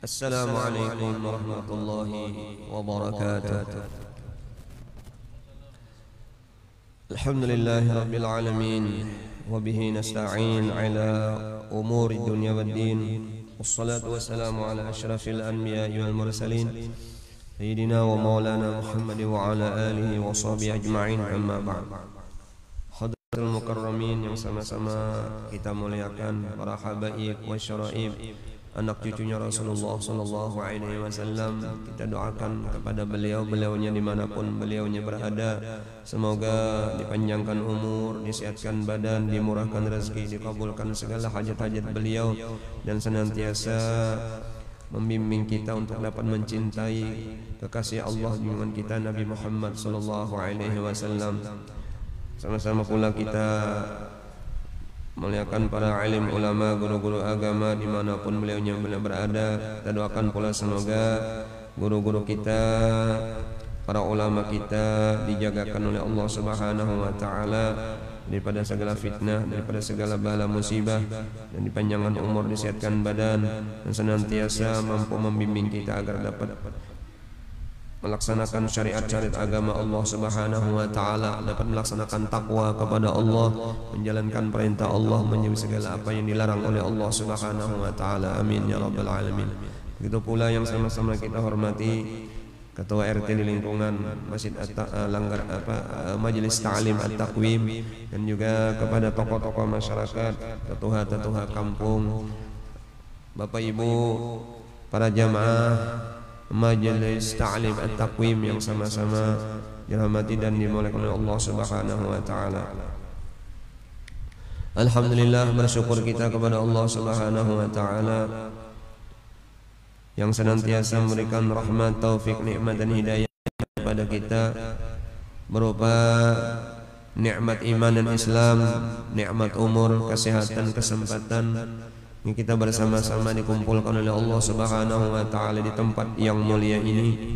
Assalamualaikum warahmatullahi wabarakatuh. Alhamdulillahi rabbil alamin, wa bihi nasta'in ala umuri dunya waddin. Wassalatu wassalamu ala asyrafil anbiya'i wal mursalin sayyidina wa maulana Muhammad wa ala alihi wa sahbihi ajma'in, amma ba'd. Hadratul mukarramin yang sama-sama kita muliakan, para habaib wa syara'ib, anak cucunya Rasulullah sallallahu alaihi wasallam, kita doakan kepada beliau-beliaunya dimanapun beliaunya berada, semoga dipanjangkan umur, disehatkan badan, dimurahkan rezeki, dikabulkan segala hajat-hajat beliau, dan senantiasa membimbing kita untuk dapat mencintai kekasih Allah junjungan kita Nabi Muhammad sallallahu alaihi wasallam. Sama-sama pula kita muliakan para alim ulama, guru-guru agama dimanapun beliaunya berada. Kita doakan pula semoga guru-guru kita, para ulama kita dijagakan oleh Allah Subhanahu wa ta'ala daripada segala fitnah, daripada segala bala musibah, dan dipanjangkan umur, disehatkan badan, dan senantiasa mampu membimbing kita agar dapat melaksanakan syariat-syariat agama Allah Subhanahu wa ta'ala, dapat melaksanakan takwa kepada Allah, menjalankan perintah Allah, menjauhi segala apa yang dilarang oleh Allah Subhanahu wa ta'ala. Amin ya rabbal alamin. Begitu pula yang sama-sama kita hormati Ketua RT di lingkungan Masjid Majelis Ta'lim At-Taqwim, dan juga kepada tokoh-tokoh masyarakat, tetuha-tetuha kampung, Bapak Ibu, para jamaah Majelis Ta'lim At-Taqwim yang sama-sama dirahmati dan dimuliakan oleh Allah Subhanahu wa ta'ala. Alhamdulillah, bersyukur kita kepada Allah Subhanahu wa ta'ala yang senantiasa memberikan rahmat, taufik, nikmat dan hidayah kepada kita berupa nikmat iman dan Islam, nikmat umur, kesehatan, kesempatan. Kita bersama-sama dikumpulkan oleh Allah Subhanahu wa ta'ala di tempat yang mulia ini.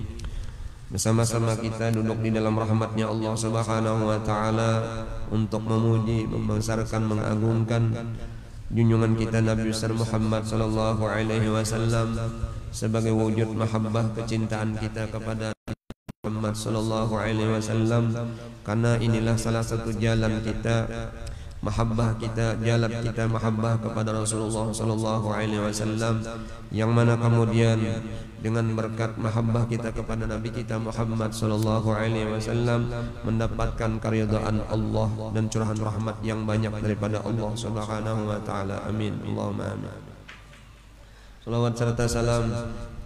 Bersama-sama kita duduk di dalam rahmatnya Allah Subhanahu wa ta'ala untuk memuji, membesarkan, mengagungkan junjungan kita Nabi besar Muhammad sallallahu alaihi wasallam sebagai wujud mahabbah, kecintaan kita kepada Muhammad sallallahu alaihi wasallam, karena inilah salah satu jalan kita mahabbah kita, jalan kita mahabbah kepada Rasulullah sallallahu alaihi wasallam, yang mana kemudian dengan berkat mahabbah kita kepada Nabi kita Muhammad sallallahu alaihi wasallam mendapatkan keridhaan Allah dan curahan rahmat yang banyak daripada Allah Subhanahu wa taala. Amin. Allahumma amin. Salawat serta salam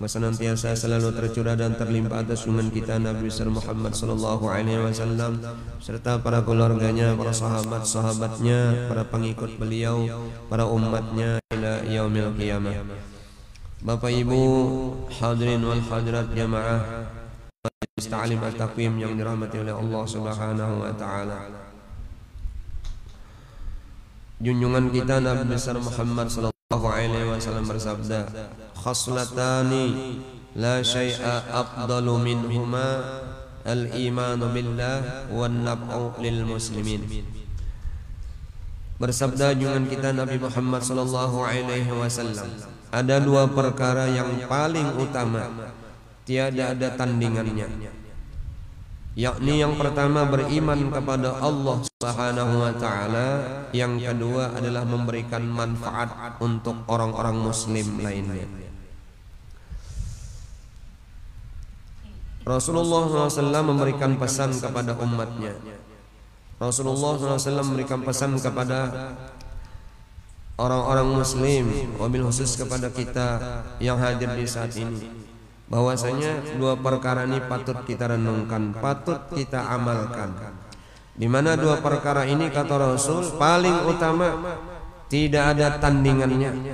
senantiasa selalu tercurah dan terlimpah atas junjungan kita Nabi besar Muhammad sallallahu alaihi wasallam serta para keluarganya, para sahabat-sahabatnya, para pengikut beliau, para umatnya ila yaumil qiyamah. Bapak Ibu hadirin wal hadirat jamaah Majelis Ta'lim At-Taqwim yang dirahmati oleh Allah Subhanahu wa taala. Junjungan kita Nabi besar Muhammad sallallahu alaihi wasallam bersabda, khaslatani la syai'a afdalu minhuma al-imanu billah wan naf'u lil muslimin. Bersabda junjungan kita Nabi Muhammad sallallahu alaihi wasallam, ada dua perkara yang paling utama, tiada ada tandingannya, yakni yang pertama beriman kepada Allah Subhanahu wa ta'ala, yang kedua adalah memberikan manfaat untuk orang-orang muslim lainnya. Rasulullah SAW memberikan pesan kepada umatnya. Rasulullah SAW memberikan pesan kepada orang-orang muslim, wabil khusus kepada kita yang hadir di saat ini, bahwasanya dua perkara ini patut kita renungkan, patut kita amalkan. Di mana dua perkara ini kata Rasul paling utama, tidak ada tandingannya,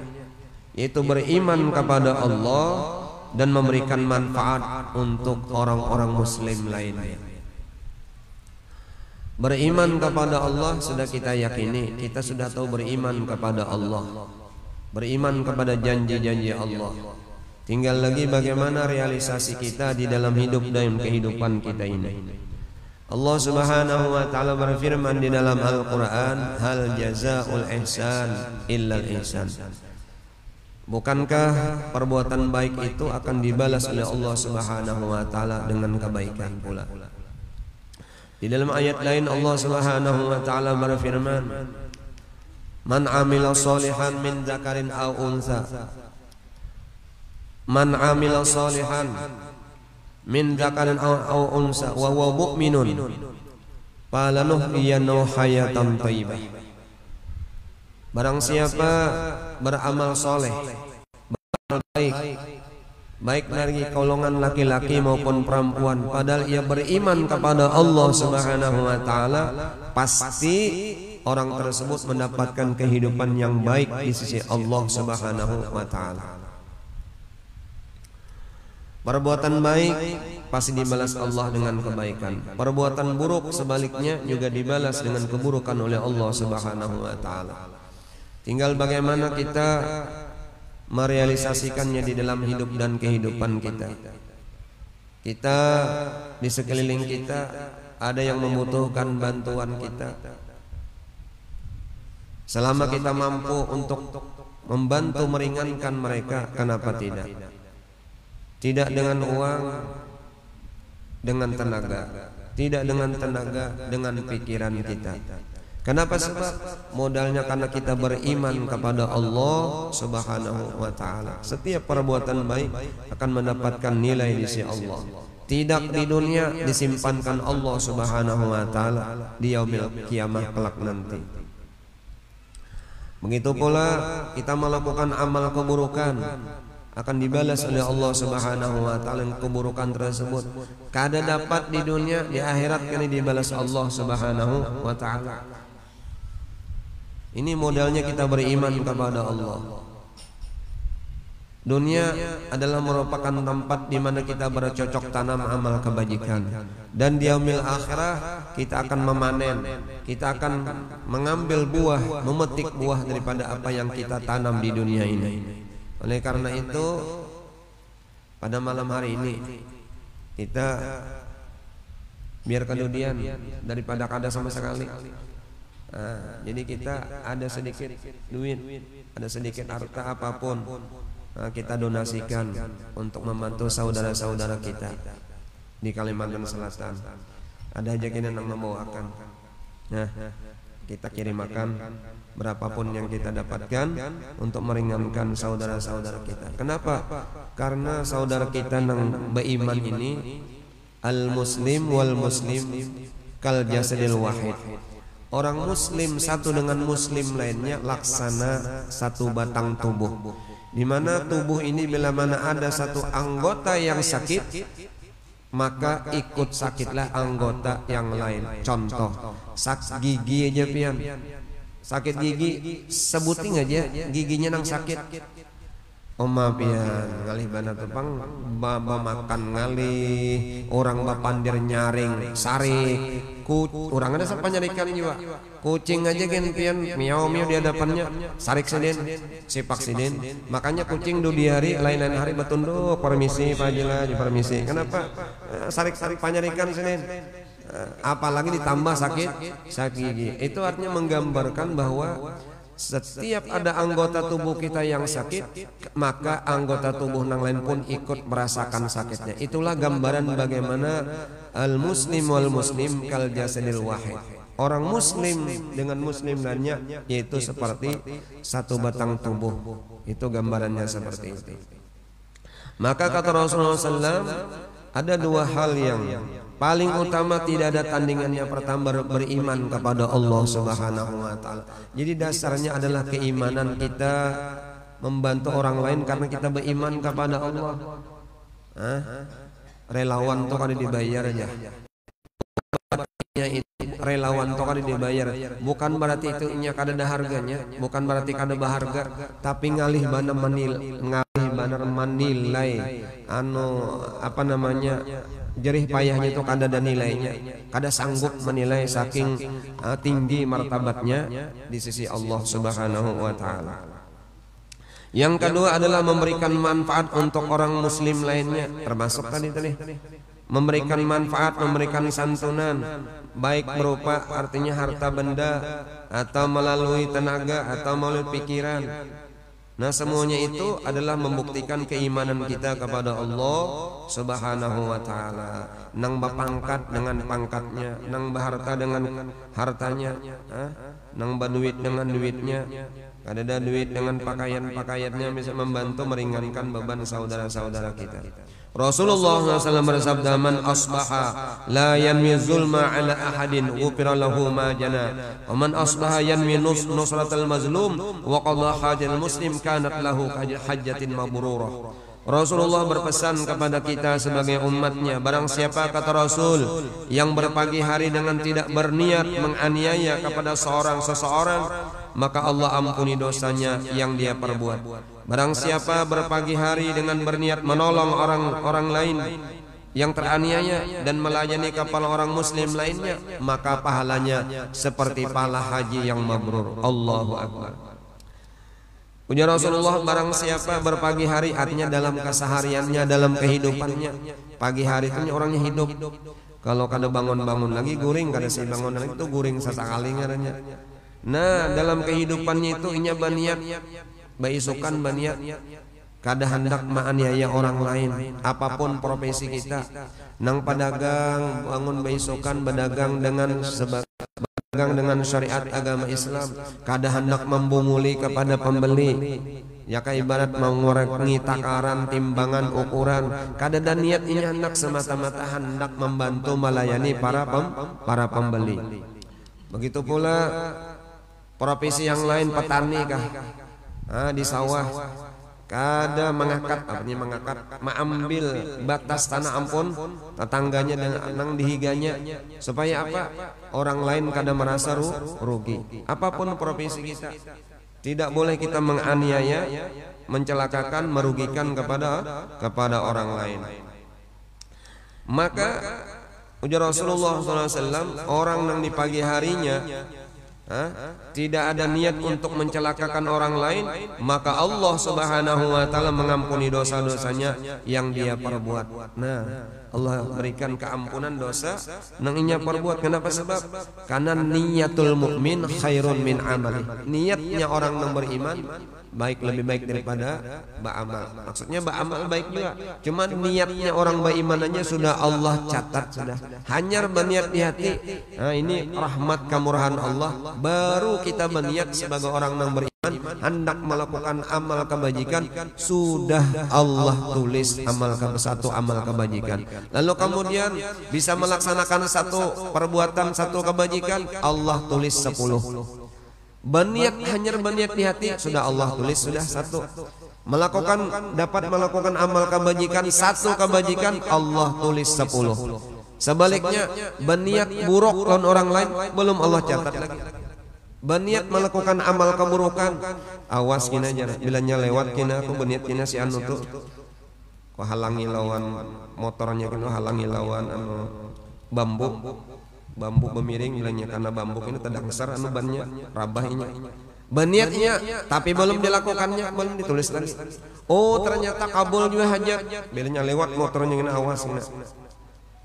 yaitu beriman kepada Allah dan memberikan manfaat untuk orang-orang muslim lainnya. Beriman kepada Allah sudah kita yakini, kita sudah tahu beriman kepada Allah, beriman kepada janji-janji Allah. Tinggal lagi bagaimana realisasi kita di dalam hidup dan kehidupan kita ini. Allah Subhanahu wa ta'ala berfirman di dalam Al-Quran, hal jazaa'ul ihsan illal ihsan. Bukankah perbuatan baik itu akan dibalas oleh Allah Subhanahu wa taala dengan kebaikan pula? Di dalam ayat lain Allah Subhanahu wa taala berfirman, "Man 'amila sholihan min dzakarin aw unsa." Man 'amila sholihan min dzakarin aw unsa wa huwa mu'minun falanuhyiyannahu hayatan thayyibah. Barang siapa beramal soleh, beramal baik, baik dari golongan laki-laki maupun perempuan, padahal ia beriman kepada Allah Subhanahu wa taala, pasti orang tersebut mendapatkan kehidupan yang baik di sisi Allah Subhanahu wa taala. Perbuatan baik pasti dibalas Allah dengan kebaikan. Perbuatan buruk sebaliknya juga dibalas dengan keburukan oleh Allah Subhanahu wa taala. Tinggal bagaimana kita merealisasikannya di dalam hidup dan kehidupan kita. Kita di sekeliling kita ada yang membutuhkan bantuan kita. Selama kita mampu untuk membantu meringankan mereka, kenapa tidak? Tidak dengan uang, dengan tenaga. Tidak dengan tenaga, dengan pikiran kita. Kenapa? Sebab modalnya karena kita beriman kepada Allah Subhanahu wa taala. Setiap perbuatan baik akan mendapatkan nilai di sisi Allah. Tidak di dunia, disimpankan Allah Subhanahu wa taala di yaumil kiamah kelak nanti. Begitu pula kita melakukan amal keburukan akan dibalas oleh Allah Subhanahu wa taala keburukan tersebut. Kada dapat di dunia, di akhirat kini dibalas Allah Subhanahu wa taala. Ini modalnya kita beriman kepada Allah. Dunia adalah merupakan tempat di mana kita bercocok tanam amal kebajikan, dan di yaumil akhirah kita akan memanen, kita akan mengambil buah, memetik buah daripada apa yang kita tanam di dunia ini. Oleh karena itu, pada malam hari ini kita biar kemudian daripada kada sama sekali. Jadi kita ada sedikit duit, ada sedikit harta apapun, kita donasikan untuk membantu saudara-saudara kita di Kalimantan Selatan. Ada aja yang membawakan. Nah, kita kirimkan berapapun yang kita dapatkan untuk meringankan saudara-saudara kita. Kenapa? Karena saudara kita yang beriman ini, al-muslim wal muslim kal jasadil wahid. Orang muslim satu dengan muslim lainnya laksana satu batang tubuh, di mana tubuh ini bila mana ada satu anggota yang sakit, maka ikut sakitlah anggota yang lain. Contoh, sakit gigi aja pian, sakit gigi sebuting aja giginya nang sakit. Oma pian ngalih bana tepang baba makan ngalih, orang bapandir nyaring sarik, orang ada siapa nyarikan juga. Kucing aja kan pian miau miau di hadapannya sarik seden, sepak seden. Makanya kucing do di hari lain-lain hari betunduk permisi Pak Jila, permisi. Kenapa? Sarik-sarik panyarikan seden. Apalagi ditambah sakit gigi. Itu artinya menggambarkan bahwa setiap ada anggota tubuh kita yang sakit, maka anggota tubuh yang lain pun ikut merasakan sakitnya. Itulah gambaran bagaimana al-muslim wal muslim kal jasadil wahid. Orang muslim dengan muslim lainnya yaitu seperti satu batang tubuh. Itu gambarannya seperti itu. Maka kata Rasulullah SAW, ada dua hal yang paling utama tidak ada tandingannya. Pertama, beriman kepada Allah Subhanahu wa taala. Jadi dasarnya adalah keimanan kita membantu orang lain karena kita beriman kepada Allah. Relawan tuh kan dibayar aja. Relawan tuh kan dibayar. Bukan berarti itu nya kada ada harganya, bukan berarti kada berharga, tapi ngalih bana menilai apa namanya jerih payahnya itu kada ada nilainya, kada sanggup menilai saking tinggi martabatnya di sisi Allah Subhanahu wa taala. Yang kedua adalah memberikan manfaat untuk orang muslim lainnya, termasuk tadi memberikan manfaat, memberikan santunan, baik berupa artinya harta benda atau melalui tenaga atau melalui pikiran. Nah, semuanya itu adalah membuktikan keimanan kita kepada Allah Subhanahu wa taala. Nang bapangkat dengan pangkatnya, nang baharta dengan hartanya, nang baduit dengan duitnya, kadada duit dengan pakaian-pakaiannya bisa membantu meringankan beban saudara-saudara kita. Rasulullah SAW bersabda, "Man asbaha la yanwi zulma ala ahadin ghufira lahu ma jana, wa man asbaha yanwi nusratal mazlum wa qadha hajatal muslim kanat lahu hajjatin mabrurah." Rasulullah berpesan kepada kita sebagai umatnya, barang siapa, kata Rasul, yang berpagi hari dengan tidak berniat menganiaya kepada seseorang, maka Allah ampuni dosanya yang dia perbuat. Barang siapa berpagi hari dengan berniat menolong orang lain yang teraniaya dan melayani kepala orang muslim lainnya, maka pahalanya seperti pahala haji yang mabrur. Allahu Akbar. Ujar Rasulullah, barang siapa berpagi hari, artinya dalam kesehariannya, dalam kehidupannya. Pagi hari itu orangnya hidup. Kalau kada bangun-bangun lagi guring, kada si bangun lagi itu guring sesekali ngaranya. Nah, dalam kehidupannya itu inya baniat, baisukan baniat, kada hendak menganiaya orang lain, apapun profesi kita. Nang padagang, bangun baisukan berdagang dengan dengan syariat agama Islam, kada hendak membunguli kepada pembeli, ya kayak ibarat mengurangi takaran, timbangan, ukuran, kada dan niat ini hendak semata-mata hendak membantu melayani para pembeli. Begitu pula profesi yang lain, petani kah, di sawah, kada mengakat, mengambil batas tanah ampun tetangganya dan nang dihiganya, supaya apa? Orang lain kada merasa rugi. Apapun profesi kita, tidak boleh kita menganiaya, mencelakakan, merugikan kepada orang lain. Maka ujar Rasulullah SAW, orang yang di pagi harinya tidak ada niat untuk mencelakakan orang lain, maka Allah Subhanahu wa taala mengampuni dosa-dosanya yang dia perbuat. Nah, Allah berikan keampunan dosa nang inya perbuat. Kenapa? Sebab karena niyatul mukmin khairun min amali. Niatnya orang yang beriman lebih baik daripada beramal. Maksudnya beramal baik juga, cuma niatnya orang beriman aja sudah Allah catat sudah. Hanya berniat di hati. Nah, ini rahmat kemurahan Allah. Baru kita berniat sebagai orang yang beriman hendak melakukan amal kebajikan, sudah Allah tulis satu amal kebajikan. Lalu kemudian bisa melaksanakan satu perbuatan, satu kebajikan, Allah tulis 10. Berniat, hanya berniat di hati, sudah Allah tulis sudah 1. Dapat melakukan amal kebajikan, 1 kebajikan, Allah tulis 10. Sebaliknya, berniat buruk lawan orang lain, belum Allah catat lagi. Berniat melakukan amal keburukan, awas kina aja, bilanya lewat kina aku berniat kina si anu tuh, kau halangi lawan motornya, kena halangi lawan bambu bemiring, bilanya karena bambu ini terdangsar anu bannya rabahnya. Berniatnya tapi belum dilakukannya, belum ditulis lagi. Oh, ternyata kabul juga hajat, bilanya lewat motornya kena, awas kina.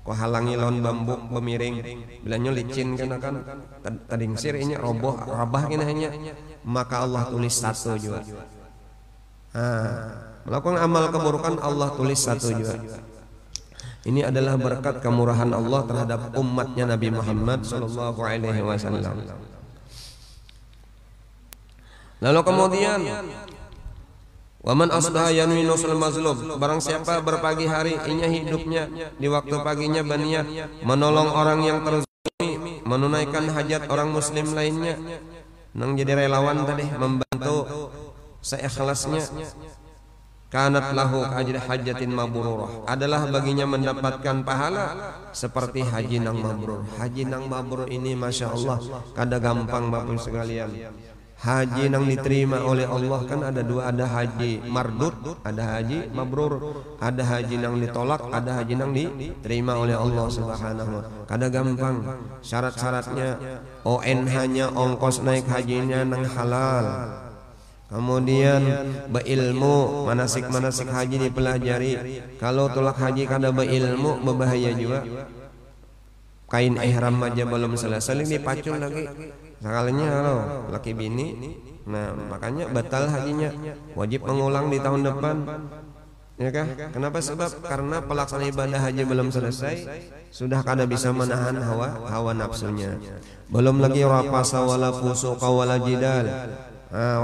Kau halangi lawan bambu bemiring, bilanya licin kena kan tadingsir ini roboh rabah kena hanya, maka Allah tulis 1 juga. Melakukan amal keburukan Allah tulis 1 juga. Ini adalah berkat kemurahan Allah terhadap umatnya Nabi Muhammad sallallahu alaihi wasallam. Lalu kemudian, waman asbaha yanwi nusral mazlum, barang siapa berpagi hari inya hidupnya di waktu paginya berniat menolong orang yang terzalimi, menunaikan hajat orang muslim lainnya, nang jadi relawan tadi, membantu seikhlasnya, kanat lahu ajr hajatin mabrurah, adalah baginya mendapatkan pahala seperti haji nang mabrur. Haji nang mabrur ini masya Allah kada gampang Bapak sekalian. Haji nang diterima oleh Allah kan ada 2, ada haji mardud, ada haji mabrur, ada haji nang ditolak, ada haji nang diterima oleh Allah Subhanahu wa taala. Kada gampang. Syarat-syaratnya ONH-nya, ongkos naik hajinya nang halal. Kemudian berilmu, manasik-manasik haji dipelajari. Kalau tolak haji kada berilmu berbahaya juga. Kain ihram aja belum selesai dipacul lagi. Sekalinya laki bini Nah, makanya batal hajinya, wajib mengulang di tahun depan. Ya kah? Kenapa? Sebab karena pelaksana ibadah haji belum selesai, sudah kada bisa menahan hawa nafsunya. Belum lagi rafasa wala fusuqa wala jidal.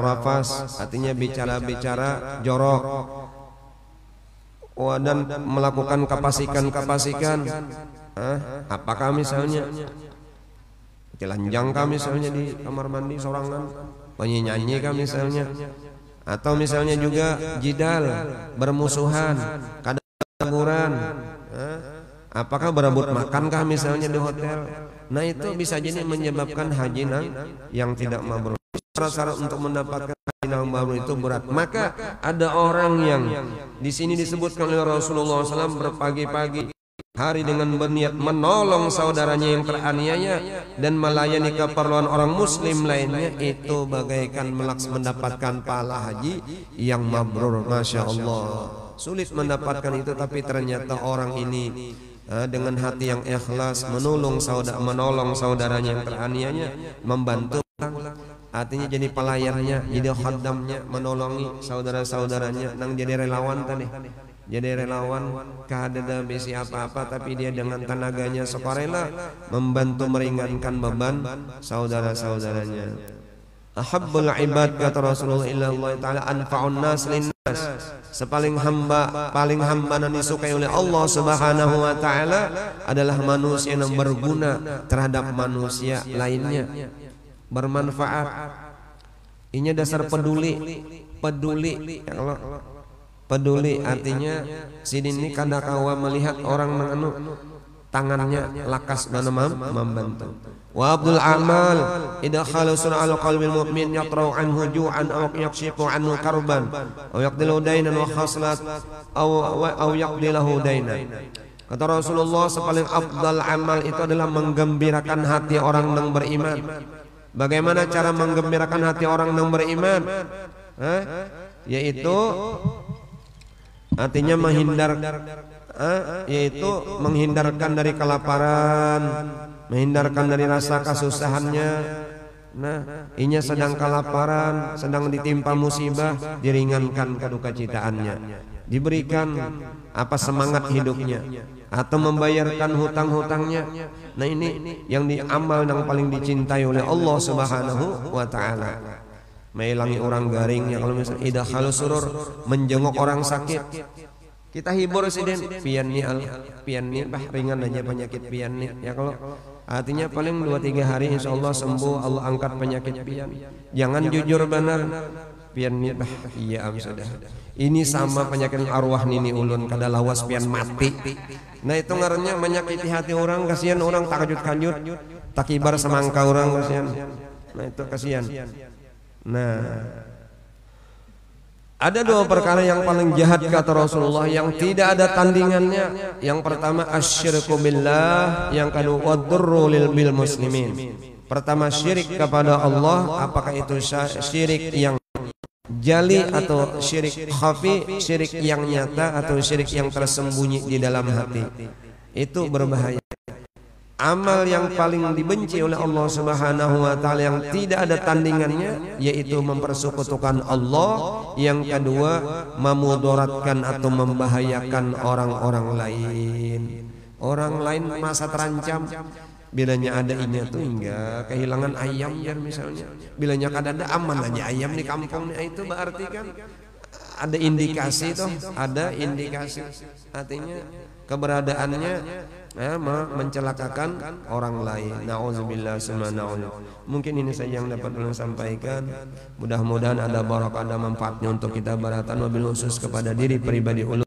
Rafas artinya bicara-bicara jorok, dan melakukan kapasikan. Apakah misalnya telanjang kah misalnya di kamar mandi sorangan, penyanyi kah misalnya, atau misalnya juga jidal, bermusuhan, kadang-kadang, apakah berebut makankah misalnya di hotel. Nah itu bisa jadi menyebabkan haji yang tidak mabrur. Syarat untuk mendapatkan haji yang mabrur itu berat. Maka ada orang yang di sini disebutkan oleh Rasulullah SAW berpagi-pagi hari dengan berniat menolong saudaranya yang teraniaya dan melayani keperluan orang muslim lainnya, itu bagaikan mendapatkan pahala haji yang mabrur. Masya Allah, sulit mendapatkan itu, tapi ternyata orang ini dengan hati yang ikhlas menolong saudaranya yang teraniaya, membantu, artinya jadi pelayannya, jadi khaddamnya, menolongi saudara-saudaranya, nang jadi relawan tadi. Jadi relawan kada bisi apa-apa, tapi dia dengan tenaganya sukarela membantu meringankan beban saudara-saudaranya. Ahabbul ibad, kata Rasulullah illallah ta'ala, anfa'un nas linnas. Sepaling hamba yang disukai oleh Allah Subhanahu wa ta'ala adalah manusia yang berguna terhadap manusia lainnya, bermanfaat. Ini dasar peduli. Ya Allah, peduli artinya sini ini kadakawa melihat orang menganu tangannya lakas dan membantu. Wa abdul amal idkhalu sur'al qalbil mu'min yatrau anhu ju'an aw yakshifu anhu karban aw yaqdilu dainan wa khaslat aw yaqdilahu dainan. Kata Rasulullah, sepaling afdal amal itu adalah menggembirakan hati orang yang beriman. Bagaimana cara menggembirakan hati orang yang beriman? Yaitu artinya menghindarkan dari kelaparan, menghindarkan dari rasa kesusahannya. Nah, inya sedang kelaparan, sedang ditimpa musibah, diringankan kedukacitaannya, diberikan semangat hidupnya, atau membayarkan hutang-hutangnya. Nah ini yang diamal yang paling dicintai oleh Allah Subhanahu wa ta'ala. Menghilangi orang garing, ya kalau misalnya idkhalu surur, menjenguk orang sakit, kita hibur siden pian nih ringan aja penyakit pian nih, ya kalau artinya paling 2-3 hari insya Allah sembuh, Allah angkat penyakit pian. Jangan jujur benar pian nih iya sudah, ini sama penyakit arwah nini ulun kada lawas pian mati. Nah itu ngarannya menyakiti hati orang, kasihan orang takajut-kajut, takibar semangka orang, kasihan. Nah itu kasihan. Nah, ada 2 perkara yang paling jahat, kata Rasulullah, yang tidak ada tandingannya. Yang pertama asyirku billah, yang kedua wadurru bil muslimin. Pertama syirik kepada Allah, apakah itu syirik yang jali atau syirik khafi, syirik yang nyata atau syirik yang tersembunyi di dalam hati. Itu berbahaya. Amal yang paling dibenci oleh Allah Subhanahu wa ta'ala yang tidak ada tandingannya, yaitu mempersekutukan Allah. Yang kedua, memudaratkan atau membahayakan orang-orang lain. Orang lain masa terancam, bilanya ada inya tuh hingga kehilangan ayam ya misalnya. Bilanya kada ada, aman aja ayam di kampungnya, itu berarti kan ada indikasi toh, ada indikasi. Artinya keberadaannya mencelakakan orang lain. Nauzubillah summa na'udzubillah. Mungkin ini saja yang dapat saya sampaikan. Mudah-mudahan ada barakah, ada manfaatnya untuk kita baratan, wabil khusus kepada diri pribadi ulun.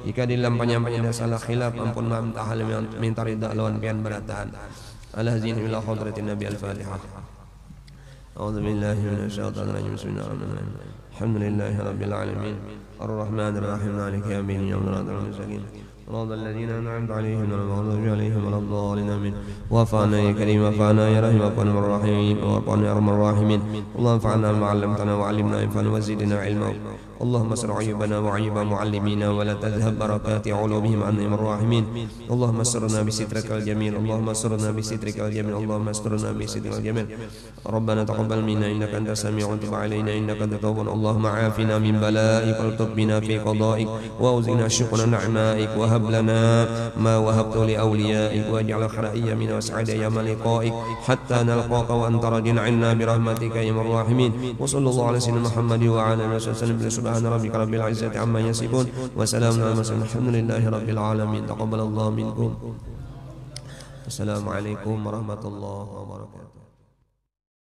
Jika di dalam penyampaian ada salah khilaf, ampun maaf tahal minta ridha lawan pian baratan. Alazin ila hadratin Nabi al-Fatihah. A'udzubillahi minasyaitonir rajim. Bismillahirrahmanirrahim. Alhamdulillahi rabbil alamin. Ar-Rahmanir Rahim. Maliki yaumiddin. Iyyaka nasta'in. صراط الذين أنعمت عليهم غير المغضوب عليهم ولا الضالين آمين. وفعنا يا كريم، وفعنا يا رحيم، وفعنا يا الرحيم، وفعنا يا أرحم الراحمين. اللهم انفعنا بما علمتنا وعلمنا، انفعنا وزدنا علما اللهم استر عيوبنا وعيوب معلمينا ولا تذهب بركات علومهم عن الراحمين. اللهم استرنا بسترك الجميل، اللهم استرنا بسترك الجميل، اللهم استرنا بسترك الجميل. ربنا تقبل منا إنك أنت السميع وتب علينا إنك أنت التواب. اللهم عافنا من بلائك والطب بنا في قضائك وأوزنا شكر نعمائك وهب لنا ما وهبت لأوليائك واجعل خير أيامنا واسعد أيام لقائك حتى نلقاك وأنت راض عنا برحمتك يا أرحم الراحمين. وصلى الله على سيدنا محمد وعلى آله وسلم. سبحان ربك رب العزة عما يصفون وسلام على المرسلين الحمد لله رب العالمين. تقبل الله منكم. السلام عليكم ورحمة الله وبركاته.